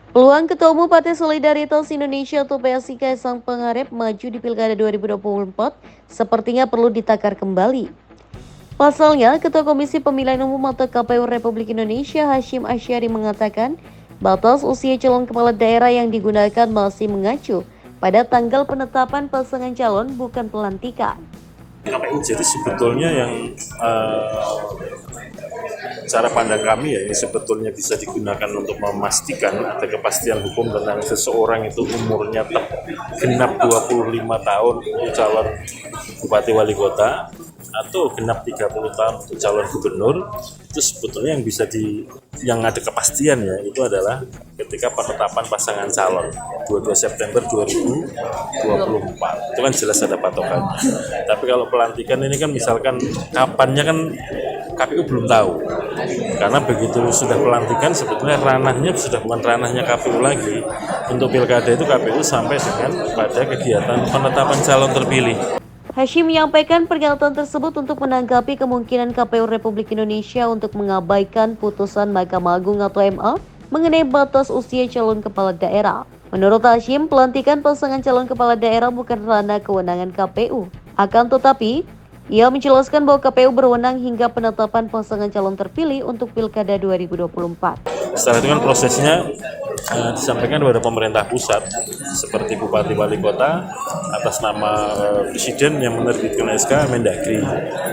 Peluang Ketua Umum Partai Solidaritas Indonesia atau PSI Kaisang Pangarep maju di Pilkada 2024 sepertinya perlu ditakar kembali. Pasalnya, Ketua Komisi Pemilihan Umum atau KPU Republik Indonesia Hashim Asyari mengatakan batas usia calon kepala daerah yang digunakan masih mengacu pada tanggal penetapan pasangan calon bukan pelantikan. Jadi sebetulnya yang cara pandang kami ya ini sebetulnya bisa digunakan untuk memastikan ada kepastian hukum tentang seseorang itu umurnya genap 25 tahun untuk calon bupati wali kota atau genap 30 tahun untuk calon gubernur. Itu sebetulnya yang ada kepastian ya itu adalah ketika penetapan pasangan calon 22 September 2024 itu kan jelas ada patokannya. Tapi kalau pelantikan ini kan misalkan kapannya kan KPU belum tahu, karena begitu sudah pelantikan sebetulnya ranahnya sudah bukan ranahnya KPU lagi. Untuk pilkada itu KPU sampai dengan pada kegiatan penetapan calon terpilih. Hashim menyampaikan pernyataan tersebut untuk menanggapi kemungkinan KPU Republik Indonesia untuk mengabaikan putusan Mahkamah Agung atau MA mengenai batas usia calon kepala daerah. Menurut Hashim, pelantikan pasangan calon kepala daerah bukan ranah kewenangan KPU. Akan tetapi, ia menjelaskan bahwa KPU berwenang hingga penetapan pasangan calon terpilih untuk Pilkada 2024. Setelah itu kan prosesnya disampaikan kepada pemerintah pusat seperti Bupati Wali Kota atas nama Presiden yang menerbitkan SK Mendagri.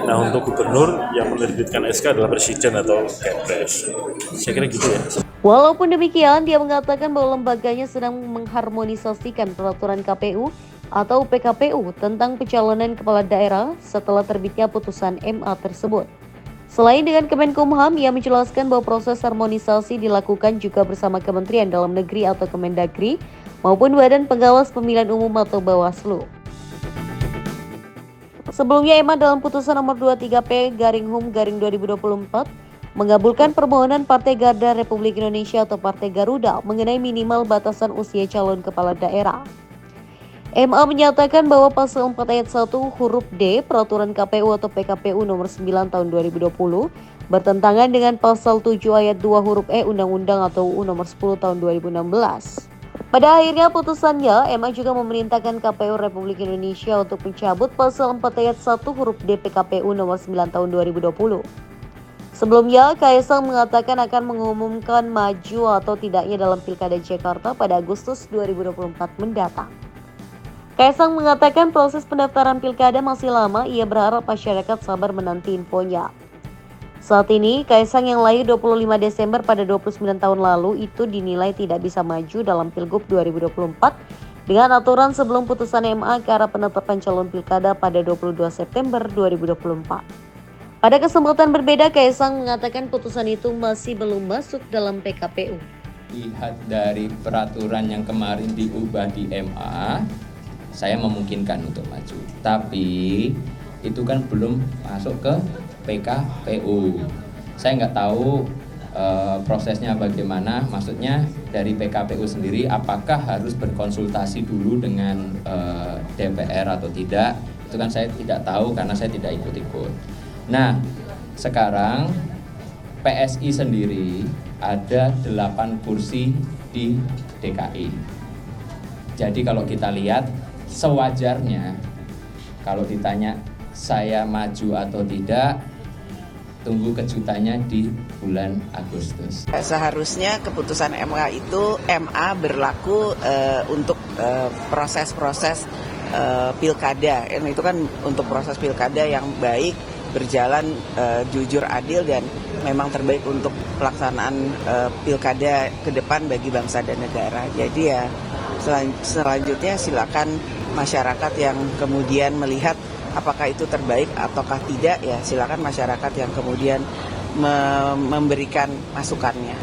Nah untuk Gubernur yang menerbitkan SK adalah Presiden atau Kepres. Saya kira gitu ya. Walaupun demikian, dia mengatakan bahwa lembaganya sedang mengharmonisasikan peraturan KPU atau PKPU tentang pencalonan kepala daerah setelah terbitnya putusan MA tersebut. Selain dengan Kemenkumham, ia menjelaskan bahwa proses harmonisasi dilakukan juga bersama Kementerian Dalam Negeri atau Kemendagri maupun Badan Pengawas Pemilihan Umum atau Bawaslu. Sebelumnya MA dalam putusan nomor 23P/HUM/2024 mengabulkan permohonan Partai Garda Republik Indonesia atau Partai Garuda mengenai minimal batasan usia calon kepala daerah. MA menyatakan bahwa pasal 4 ayat 1 huruf D Peraturan KPU atau PKPU nomor 9 tahun 2020 bertentangan dengan pasal 7 ayat 2 huruf E Undang-Undang atau UU nomor 10 tahun 2016. Pada akhirnya putusannya, MA juga memerintahkan KPU Republik Indonesia untuk mencabut pasal 4 ayat 1 huruf D PKPU nomor 9 tahun 2020. Sebelumnya, Kaisang mengatakan akan mengumumkan maju atau tidaknya dalam Pilkada Jakarta pada Agustus 2024 mendatang. Kaisang mengatakan proses pendaftaran pilkada masih lama, ia berharap masyarakat sabar menanti infonya. Saat ini, Kaisang yang lahir 25 Desember pada 29 tahun lalu itu dinilai tidak bisa maju dalam Pilgub 2024 dengan aturan sebelum putusan MA ke arah penetapan calon pilkada pada 22 September 2024. Pada kesempatan berbeda, Kaisang mengatakan putusan itu masih belum masuk dalam PKPU. Lihat dari peraturan yang kemarin diubah di MA, saya memungkinkan untuk maju, tapi itu kan belum masuk ke PKPU. Saya nggak tahu prosesnya bagaimana, maksudnya dari PKPU sendiri apakah harus berkonsultasi dulu dengan DPR atau tidak, itu kan saya tidak tahu karena saya tidak ikut-ikut. Nah, sekarang PSI sendiri ada 8 kursi di DKI. Jadi kalau kita lihat sewajarnya kalau ditanya saya maju atau tidak, tunggu kejutannya di bulan Agustus. Seharusnya keputusan MA itu berlaku untuk proses-proses pilkada. Itu kan untuk proses pilkada yang baik, berjalan jujur, adil, dan memang terbaik untuk pelaksanaan pilkada ke depan bagi bangsa dan negara. Jadi ya selanjutnya silakan masyarakat yang kemudian melihat apakah itu terbaik ataukah tidak, ya silakan masyarakat yang kemudian memberikan masukannya.